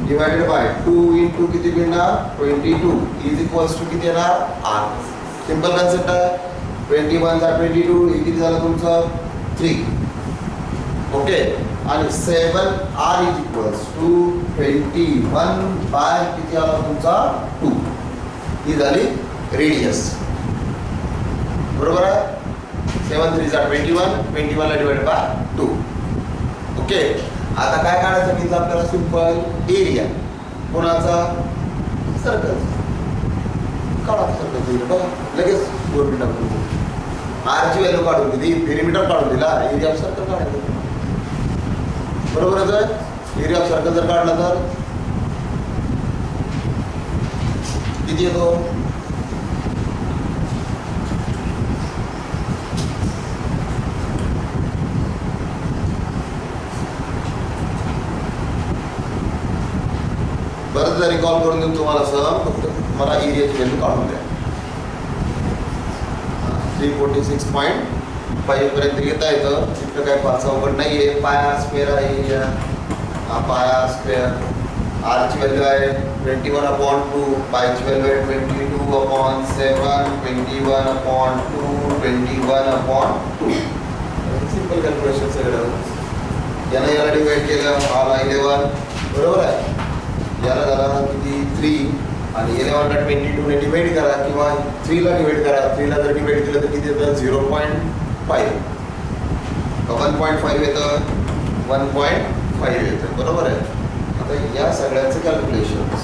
Speaker 1: divided by 2 into किती मिळणार 22 इज इक्वल्स टू किती येणार r. सिंपल कन्सेप्ट आहे. 21 जा 22 हे किती झालं तुमचं 3. ओके आणि 7r is equals to 21 bye किती आला तुमचा 2. ही झाली रेडियस. बरोबर आहे. 7 3 जा 21 21 ला डिवाइड बाय 2. ओके आता काय काढायचं सांगितलं आपल्याला सिंपल एरिया कोणाचा सर्कल. काढा सर्कल बघा लगेच 2 मिनिटात r ची व्हॅल्यू काढून दिली पेरिमीटर काढून दिला एरिया ऑफ सर्कल काढायचं. बरोबरच आहे. एरिया ऑफ सर्कल जर काढला तर किती येतो परत रिकॉल करून देऊन तुम्हाला सर फक्त मला एरियाची व्हॅल्यू काढून द्या. 346.5 पर्यंत घेता येतं. तिथं काय 5 अवघड नाही आहे. पाय आर स्क्वेअर आहे एरिया. हा पाय आर स्क्वेअर. आरची व्हॅल्यू आहे 21/2 पायची व्हॅल्यू आहे 22/7 21/2 21/2. सिंपल कॅल्क्युलेशन सगळं. याला डिवाइड केलं आला 11 बरोबर आहे. याला झाला किती 3 आणि 11 ला 22 ने डिवाइड करा किंवा 3 ला डिवाइड करा. 3 ला जर डिवाइड केलं तर किती येतं 0.5. 1.5 येतं 1.5 येतं बरोबर आहे. आता या सगळ्याचं कॅल्क्युलेशन्स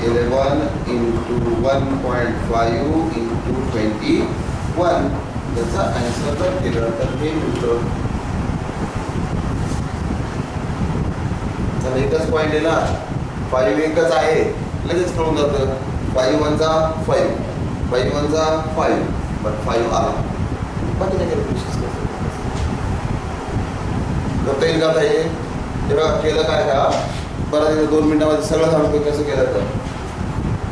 Speaker 1: 11 इंटू 1.5 इंटू 21 त्याचा आन्सर जर केलं तर हे मिळतं. तर एकच पॉईंट आहे ना 5 एकच आहे लगेच कळून जातं. 5 1 जा 5 5 1 जा 5 बट 5 आला. बाकी नाही कॅल्क्युलेशन्स करता येईल का हे तेव्हा केलं काय का परत 2 मिनिटामध्ये सगळं सांगतो कसं केलं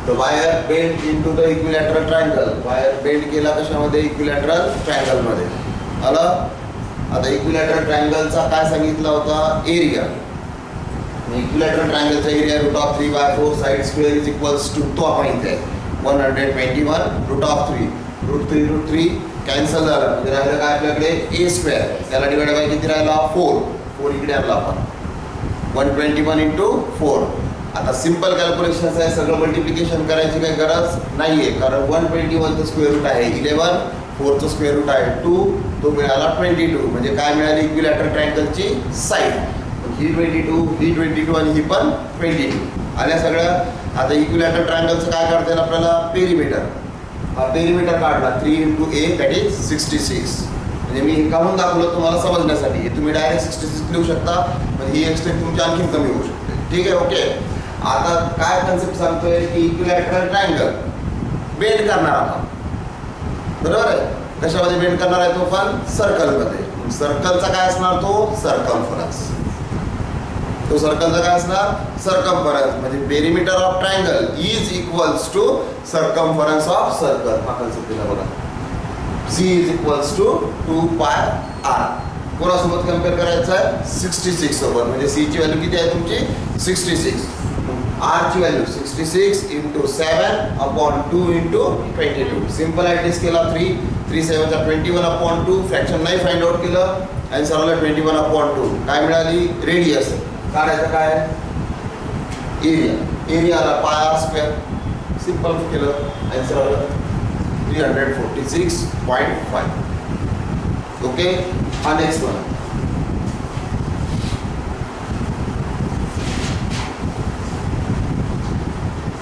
Speaker 1: तर wire bend into the equilateral triangle. Wire bend केला कशामध्ये इक्विलॅटरल ट्रायंगलमध्ये आलं. आता इक्विलॅटरल ट्रायंगलचा काय सांगितला होता एरिया. इक्विलॅटरल ट्रायंगलचा area √3/4 side square is equals to तो आपण इथे 121 √3 √3 कॅन्सल झालं म्हणजे राहिलं काय आपल्याकडे a स्क्वेअर. त्याला डिवाइड बाय किती राहिला 4 इकडे आणला आपण 121 इंटू 4. आता सिंपल कॅल्क्युलेशन आहे. सगळं मल्टिप्लिकेशन करायची काही गरज नाही आहे कारण 121चं स्क्वेअर रूट आहे 11 4चं स्क्वेअर रूट आहे 2 तो मिळाला 22 म्हणजे काय मिळाली इक्विलॅटरल ट्रायंगलची साईड. ही 22 ही 22 आणि ही पण 22 आल्या सगळ्या. आता इक्विलॅटरल ट्रायंगलचं काय करता येईल आपल्याला पेरिमीटर. हा पेरिमीटर काढला 3 इंटू a दॅट इज 66. म्हणजे मी हे काढून दाखवलं तुम्हाला समजण्यासाठी. तुम्ही डायरेक्ट 66 लिहू शकता पण ही एक्सटेंट तुमची आणखी कमी होऊ शकते. ठीक आहे ओके. आता काय कन्सेप्ट सांगतोय की इक्विलॅटरल ट्रायंगल बेंड करणार आपण बरोबर आहे. कशामध्ये बेंड करणार आहे तो पण सर्कलमध्ये. सर्कलचा काय असणार तो सर्कम्फरन्स. तो सर्कलचा काय असणार सर्कम्फरन्स म्हणजे perimeter of triangle is equals to circumference of circle. हा कन्सेप्ट दिला बघा. C इज इक्वल्स टू 2 पाय r. कोणासोबत कम्पेअर करायचं आहे 66 सोबत. म्हणजे C ची व्हॅल्यू किती आहे तुमची 66. r ची value 66 into 7/2 into 22. Simple adjust केला 3 7 चा 21/2 फ्रॅक्शन नाही फाइंड आउट केलं आन्सर आला 21/2. काय मिळाली रेडियस. काढायचं काय एरिया. एरिया आला पाय आर स्क्वेअर. सिंपल केलं आन्सर आला 346.5. ओके हा next one.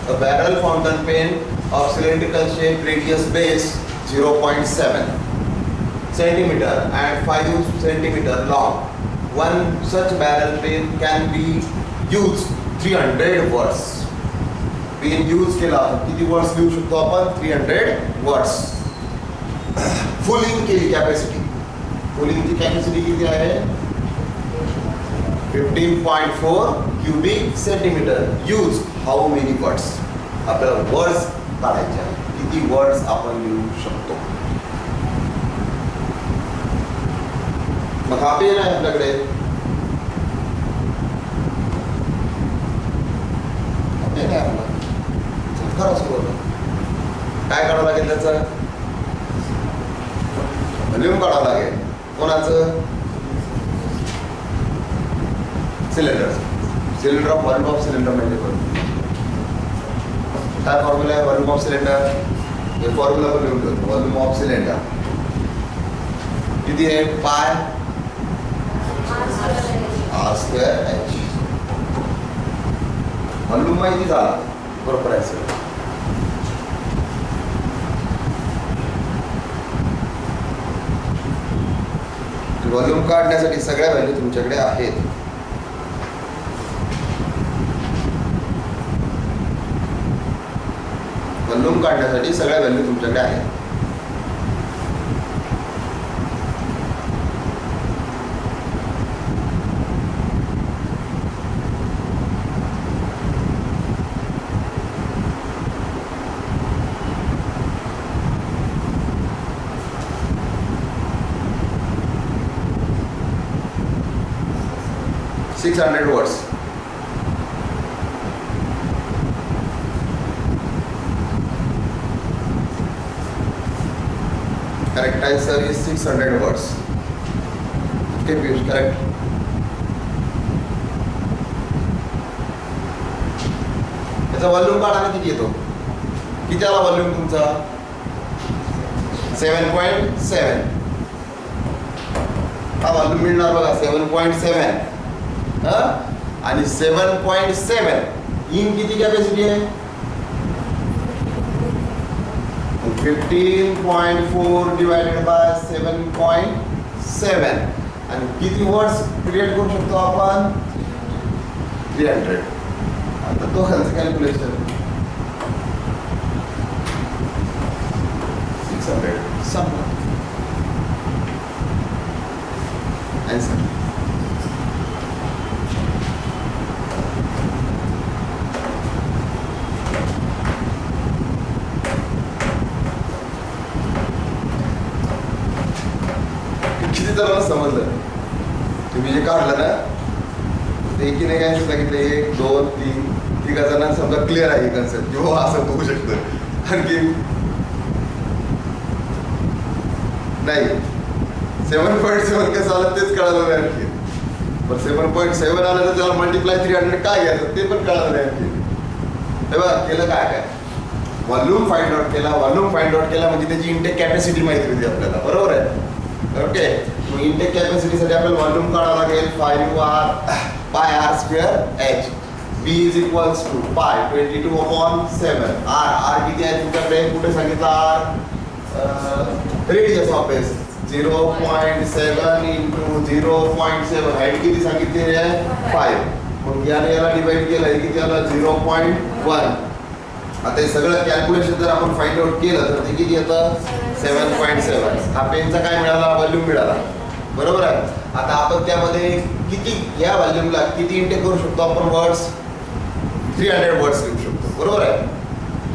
Speaker 1: A barrel fountain pen of cylindrical shape, radius base 0.7. centimeter and 5 centimeter long. One such barrel pen can be used 300 words. Pen use केला किती words लिहू शकतो आपण 300 words. फुलिंग केली capacity. फुलिंगची capacity किती आहे 15.4 cubic centimetre. Use how many words. आपल्याला words काढायचे आहेत. किती वर्ड्स आपण लिहू शकतो. मग हा पेन आहे आपल्याकडे. पेन आहे आपला. खरं सुरुवात काय काढावं लागेल त्याचं व्हॉल्यूम काढावं लागेल. कोणाचं cylinder. Cylinder of volume of cylinder म्हणजे काय फॉर्म्युला आहे व्हॉल्यूम ऑफ सिलेंडर. हे फॉर्म्युला पण लिहून ठेवतो. व्हॉल्यूम ऑफ सिलेंडर किती आहे पाय आर स्क्वेअर एच. व्हॉल्यूम माहिती झाला बरोबर आहे सर. व्हॉल्यूम काढण्यासाठी सगळ्या व्हॅल्यू तुमच्याकडे आहेत. व्हॉल्यूम काढण्यासाठी सगळ्या व्हॅल्यू तुमच्याकडे आहेत. Six 600 words. Correct answer is 600 words. Okay, Piyush, correct. याचा व्हॉल्यूम काढायला किती येतो. किती आला व्हॉल्यूम तुमचा 7.7. हा व्हॉल्यूम मिळणार बघा 7.7. आणि 7.7 इन किती कॅपॅसिटी आहे 15.4 डिवायडेड बाय 7.7 आणि किती वर्ड्स क्रिएट करू शकतो आपण 300. आता दोघांचं कॅल्क्युलेशन 600 संपलं. आन्सर किती जणांना समजलं. तुम्ही जे काढलं ना ते एकीने काय सांगितलं 1 2 3 तिघा जणांना समजा क्लिअर आहे कन्सेप्ट की हो असं होऊ शकतं. आणखी नाही 7.7 कसं आलं तेच कळालं नाही आणखी. पण 7.7 आलं तर त्याला मल्टिप्लाय 300 काय घ्यायचं ते पण कळालं नाही आणखी. हे बघा केलं काय व्हॉल्यूम फाइंड आउट केला. व्हॉल्यूम फाइंड आउट केला म्हणजे त्याची इंटेक कॅपॅसिटी माहिती होती आपल्याला बरोबर आहे. ओके मग इंटेक कॅपॅसिटीसाठी आपल्याला व्हॉल्यूम काढावं लागेल 5r pi R square H. B is equals to pi 22/7. R किती आहे तुमच्याकडे कुठे सांगितलं R radius of S 0.7 into 0.7. Height किती सांगितली आहे 5. मग याला डिवाइड केलं आहे किती आलं 0.1. आता हे सगळं कॅल्क्युलेशन जर आपण फाइंड आउट केलं तर ते किती येतं 7.7. हा पेनचा काय मिळाला व्हॉल्यूम मिळाला बरोबर आहे. आता आपण त्यामध्ये किती या व्हॉल्यूमला किती इंटेक करू शकतो आपण वर्ड्स 300 वर्ड्स लिहू शकतो बरोबर आहे.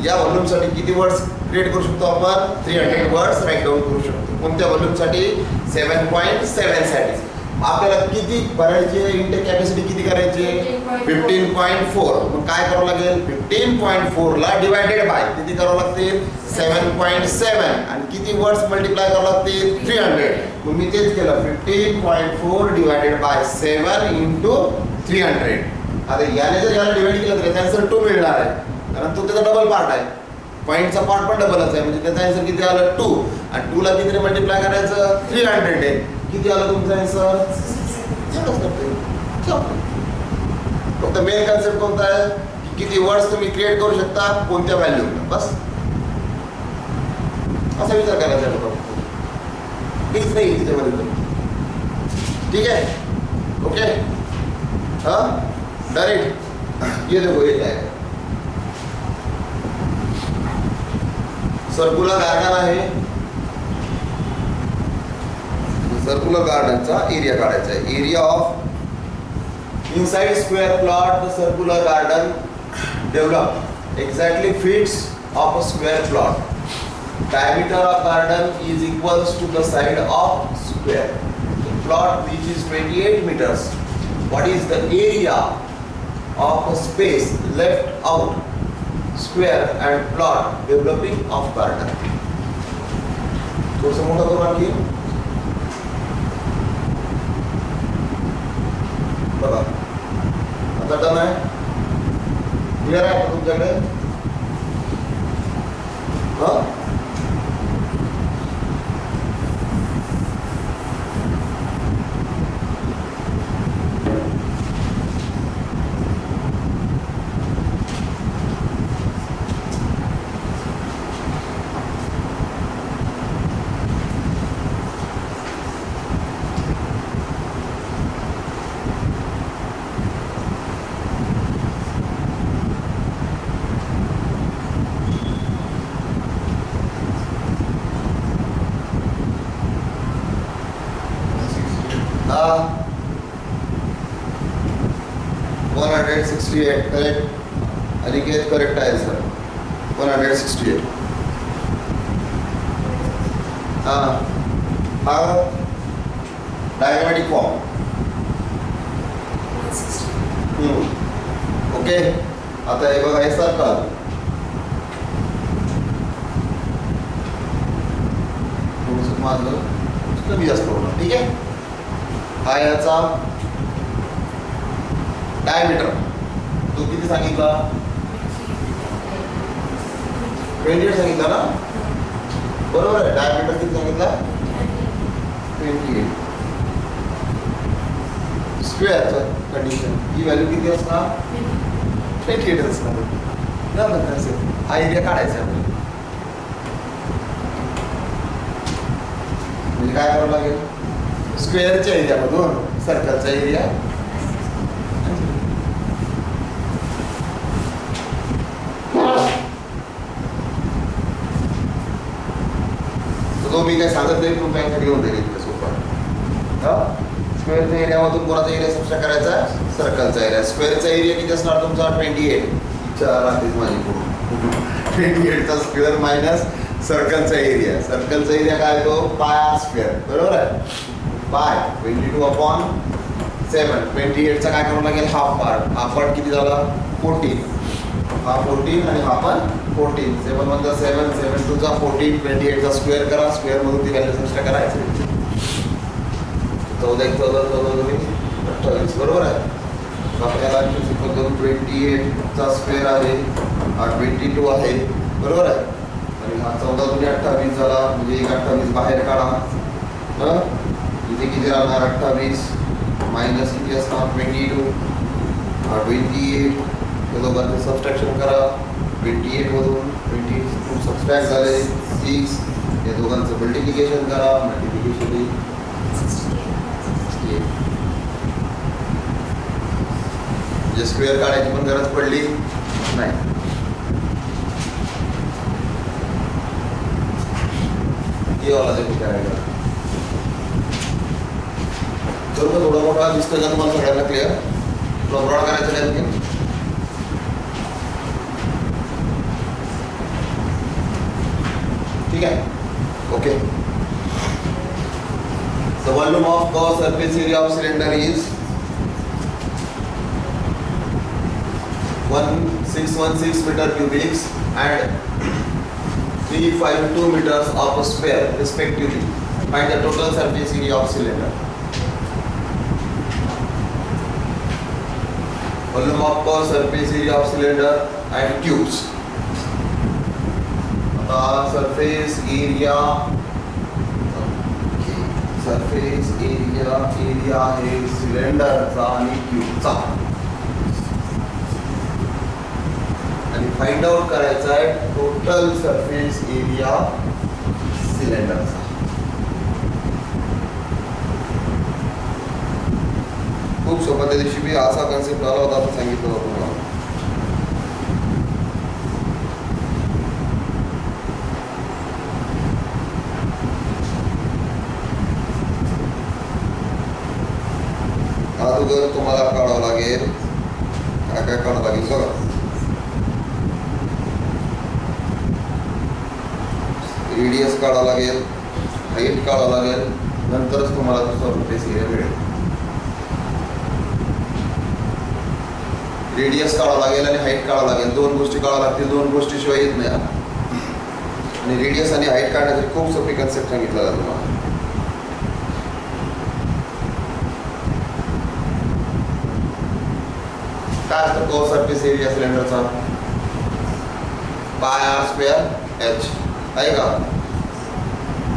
Speaker 1: या व्हॉल्यूमसाठी किती वर्ड्स क्रिएट करू शकतो आपण 300 वर्ड्स राईट डाऊन करू शकतो. कोणत्या व्हॉल्यूमसाठी 7.7 साठी. आपल्याला किती भरायचे इंटेक कॅपॅसिटी किती करायची 15.4. मग काय करावं लागेल 15.4 ला डिवायडेड बाय किती करावं लागतील 7.7 आणि किती वर्ड्स मल्टिप्लाय करावं लागतील 300. मग मी तेच केलं 15.4 डिवायडेड बाय 7 इंटू 300. आता याने जर याला डिवाइड केलं तर त्याचा आन्सर 2 मिळणार आहे कारण तो त्याचा डबल पार्ट आहे. पॉईंटचा पार्ट पण डबलच आहे म्हणजे त्याचा आन्सर किती आलं 2 आणि 2 ला किती मल्टिप्लाय करायचं 300 आहे. किती आलं तुमचं आन्सर एवढंच करतोय. फक्त मेन कन्सेप्ट कोणता आहे की किती वर्ड्स तुम्ही क्रिएट करू शकता कोणत्या व्हॅल्यू बस असा विचार करायचा आहे. काहीच नाही त्याच्यामध्ये. ठीक है, ओके. हाँ डायरेक्ट ये देखो, ये क्या है, सर्कुलर गार्डन आहे. सर्कुलर गार्डनचा एरिया काढायचा आहे. Area of inside square plot the circular garden develop exactly fits of a square plot. Diameter of garden is equals to the side of square. The plot which is 28 meters. What is the area of a space left out square and plot developing of garden? थोडंसं मोठं करू आणखी. बघा आता done आहे. Clear आहे का तुमच्याकडे? हा करेक्ट. अनिकेत करेक्ट आहे सर. 168. हा डायग्रामॅटिक फॉर्म. ओके. आता हे बघा, हे सर्कल माझं कमी जास्त होणार. ठीक आहे. हा याचा डायमीटर तो किती सांगितला? 28 सांगितला ना, बरोबर आहे. डायमीटर किती सांगितला? 28. स्क्वेअरचं कंडिशन ही व्हॅल्यू किती असणार? 28 असणार. हा एरिया काढायचा आहे आपल्याला. म्हणजे काय करावं लागेल? स्क्वेअरच्या एरियामधून सर्कलचा एरिया तो मी काय सांगत नाही, तुमच्या घेऊन जाईल इतकं सोपं. स्क्वेअरच्या एरियामधून कोणाचा एरिया सबस्ट्रॅक्ट करायचा? सर्कलचा एरिया. स्क्वेअरचा एरिया किती असणार तुमचा? 28. राहतेच माझी पूर्ण 28चा स्क्वेअर मायनस सर्कलचा एरिया. सर्कलचा एरिया काय तो? Pi square. बरोबर आहे. पाय 22/7. 28चा काय करावं लागेल? Half part. हाफ पार्ट किती झाला? 14. हा 14 आणि हा पण 14. 7 1 7 7 2 14. 28चा स्क्वेअर करा. स्क्वेअर मधून ती व्हॅल्यू सबस्ट्रॅक्ट करायची. 14 14 14 28. बरोबर आहे. आपल्याला 28चा स्क्वेअर आहे. हा 22 आहे. बरोबर आहे. आणि हा 14 × 28 झाला. म्हणजे एक 28 बाहेर काढा. इथे किती राहणार? 28 मायनस किती असणार? 22. हा 28. हे दोघांचं सबस्ट्रॅक्शन करा. 28 मधून 22 सबस्ट्रॅक्ट झाले 6. या दोघांचं मल्टिप्लिकेशन करा. मल्टिप्लिकेशन म्हणजे स्क्वेअर काढायची पण गरज पडली नाही. हे वाला देखो क्या आएगा. बरोबर. थोडा मोठा दिसतोय का तुम्हाला सगळ्यांना? क्लिअर. थोडा ब्रॉड करायचं नाही. ठीक है. Okay. The volume of the surface area of cylinder is 1616 meter cubic and 352 meters of a square respectively. Find the total surface area of cylinder. Volume of the surface area of cylinder and cubes. Surface area आहे सिलेंडरचा आणि क्यूबचा. आणि find out करायचा आहे total surface area सिलेंडरचा. खूप सोपा. त्या दिवशी मी असा कन्सेप्ट आला होता असं सांगितलं होतं तुम्हाला. अगोदर तुम्हाला काढावं लागेल काय काय काढावं लागेल बघा. रेडियस काढावं लागेल, हाईट काढावं लागेल, नंतरच तुम्हाला सरफेस एरिया मिळेल. रेडियस काढावं लागेल आणि हाईट काढावं लागेल. दोन गोष्टी काढावं लागतील. दोन गोष्टीशिवाय येत नाही. आणि रेडियस आणि हाईट काढण्यासाठी खूप सोपी कन्सेप्ट सांगितलं जातं तुम्हाला. काय असतं कर्व सरफेस एरिया सिलेंडरचा? पाय आर स्क्वेअर एच आहे का?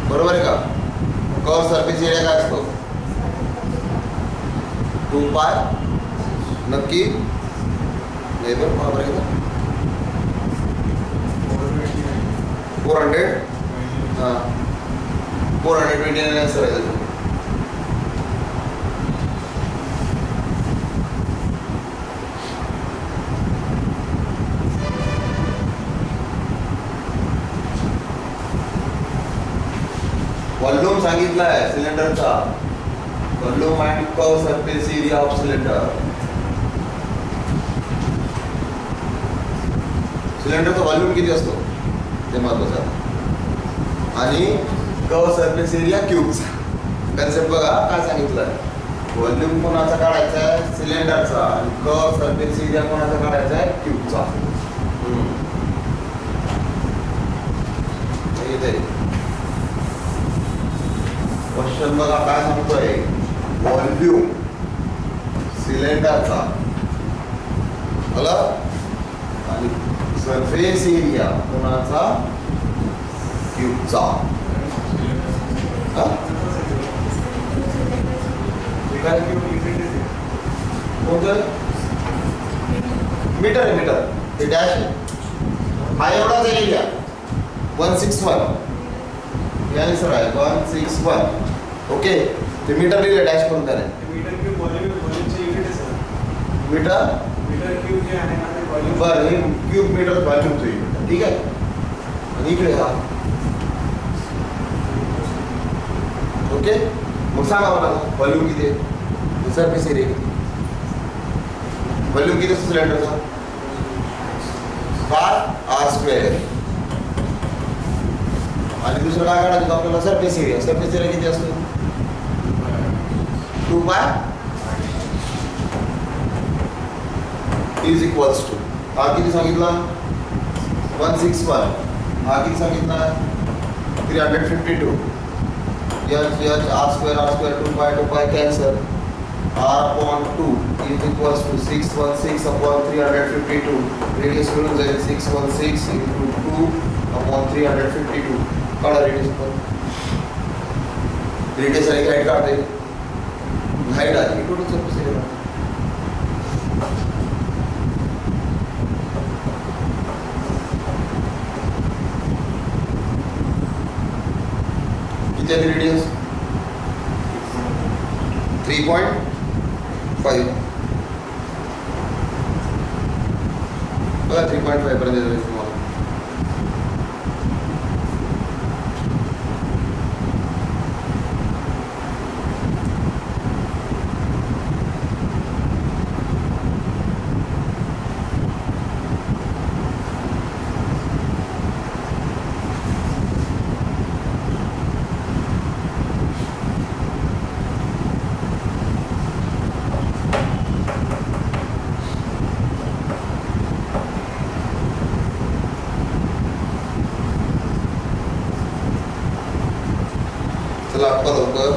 Speaker 1: बरोबर आहे का? कर्व सरफेस एरिया काय असतो? 2 पाय. नक्की नाही बरं बरोबर आहे का? 400 हां 429 आन्सर आहे त्याचं. व्हॉल्यूम सांगितलं आहे सिलेंडरचा. Volume and curve surface area of cylinder. सिलेंडरचा व्हॉल्यूम किती असतो ते महत्वाचं आहे. आणि कर्व सरफेस एरिया क्यूबचा कन्सेप्ट बघा काय सांगितलं. व्हॉल्यूम कोणाचा काढायचा आहे? सिलेंडरचा. आणि कर्व सरफेस एरिया कोणाचा काढायचा आहे? क्यूबचा. क्वेश्चन बघा काय सांगतोय. व्हॉल्यूम सिलेंडरचा बघा आणि सरफेस एरिया कोणाचा? क्यूबचा. मीटर आहे. मीटर ते डॅश आहे. हा एवढाच एरिया 161. आन्सर आहे 161. ओके ते मीटर लिहिले डॅश करून त्याने. मीटर बरं हे क्यूब मीटर व्हॉल्यूम तुम्ही ठीक आहे. आणि इकडे हा ओके. मग सांगा मला व्हॉल्यूम किती आहे? सरफेस एरिया किती? व्हॉल्यूम किती असतो सिलेंडरचा? 5 आर स्क्वेअर. आणि दुसरं काय काढायचं आपल्याला? Surface area. सरफेस एरिया किती असतो? 2 पाय इज इक्वल्स टू हा किती सांगितला? 161. हा किती सांगितला? 352. H R square 2 pi cancel. r/2 is equals to 616/352. Radius मिळून जाईल 616 × 2/352. काढा रेडियस. रेडियस आणि हाईट काढते. हाईट आली टोटल सरफेस एरिया. किती आहे रेडियस? 3.5. बघा 3.5 पर्यंत येईल तुम्हाला. लवकर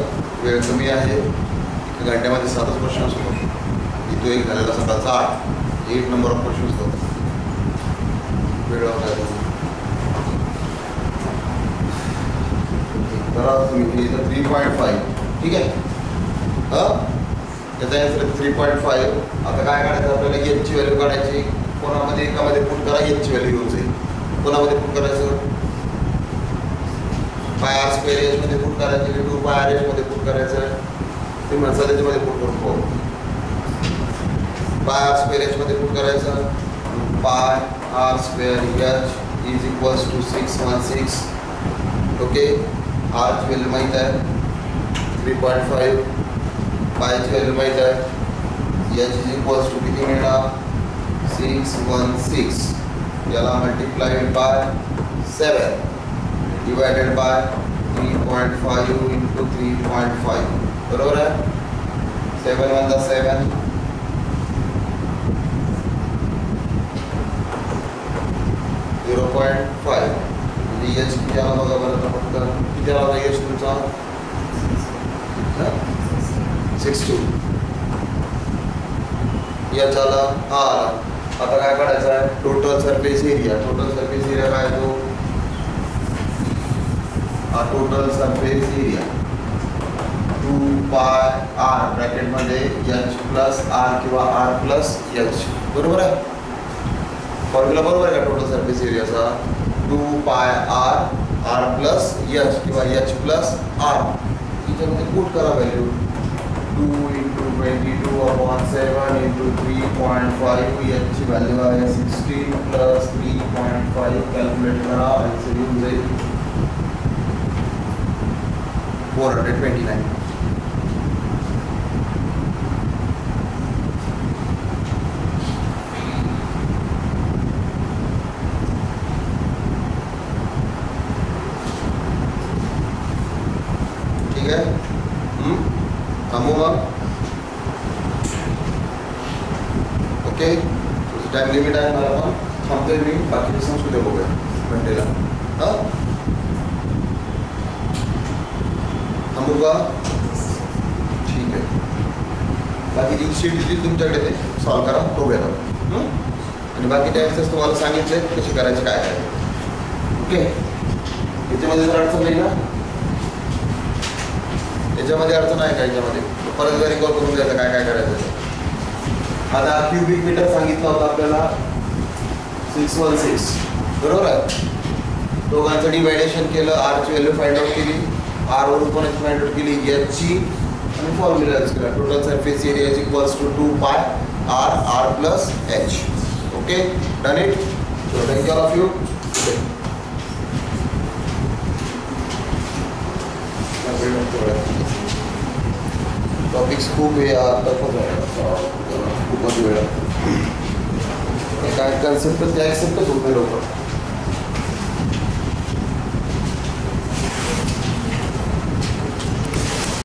Speaker 1: वेळ कमी आहे. 1 घंट्यामध्ये 7च प्रश्न असतो. इथं एक झालेला सकाळचा 8 नंबर ऑफ क्वेश्चन असतात. वेळ तर तुम्ही इथं 3.5 ठीक आहे. त्याचा आन्सर 3.5. आता काय काढायचं आपल्याला? एचची व्हॅल्यू काढायची. कोणामध्ये एकामध्ये पुट करा एचची व्हॅल्यू घेऊन जाईल. कोणामध्ये पुट करायचं? पाय आर स्क्वेअर एच मध्ये पुट करायचं. 2 पाय आर एच मध्ये पुट करायचं. ते म्हणतात त्याच्यामध्ये पुट करून पाहू. पाय आर स्क्वेअर एच मध्ये पुट करायचं. Pi R square h is equals to 616. Okay, आरची व्हॅल्यू माहीत आहे 3.5, पायची व्हॅल्यू माहीत आहे. एच इज इक्वल्स टू किती मिळणार 616. याला multiplied by 7 divided by 3.5 into 3.5. बरोबर आहे. 7 1 7, 0.5. म्हणजे एच किती आला बघा बरं फक्त. किती आला बघा एच तुमचा 62. एच आला, हा आला. आता काय काढायचं आहे total surface area. Total surface area काय तो हा total surface area 2 pi r ब्रॅकेटमध्ये एच प्लस आर किंवा आर प्लस एच. बरोबर आहे. फॉर्म्युला बरोबर आहे का टोटल सरफेस एरियाचा 2 pi R R plus h किंवा एच प्लस आर. याच्यामध्ये पुट करा व्हॅल्यू 2 इंटू 22/7 इंटू 3.5. याची व्हॅल्यू आहे 16 प्लस 3.5. कॅल्क्युलेट करा. आन्सर येऊन जाईल 429. ठीक आहे. थांबू मग. ओके, टाइम लिमिट आहे मला पण थांबतोय मी. बाकी संस्कृती बघूया घंटेला. हां थांबू का. ठीक आहे. बाकी जी शीट दिली तुमच्याकडे ते सॉल्व करा बघूया. आणि बाकी टॅक्सेस तुम्हाला सांगितले कशी करायचे काय आहे. ओके, याच्यामध्ये जर अडचण नाही ना. याच्यामध्ये अडचण आहे का. याच्यामध्ये परत जर रिकॉल करून द्यायचं काय काय करायचं. आता क्युबिक मीटर सांगितलं होतं आपल्याला 616. बरोबर आहे. दोघांचं डिवायडेशन केलं. आरची व्हॅल्यू फाइंड आउट केली. आर वरून पण फाइंड आउट केली एचची आणि फॉर्म्युला यूज केला. Total surface area is equals to 2 pi R R plus H. Okay, done it. So thank you all of you. Topics खूप हे खूपच वेळ काय कन्सेप्ट ते ॲक्सेप्टच होत नाही लवकर.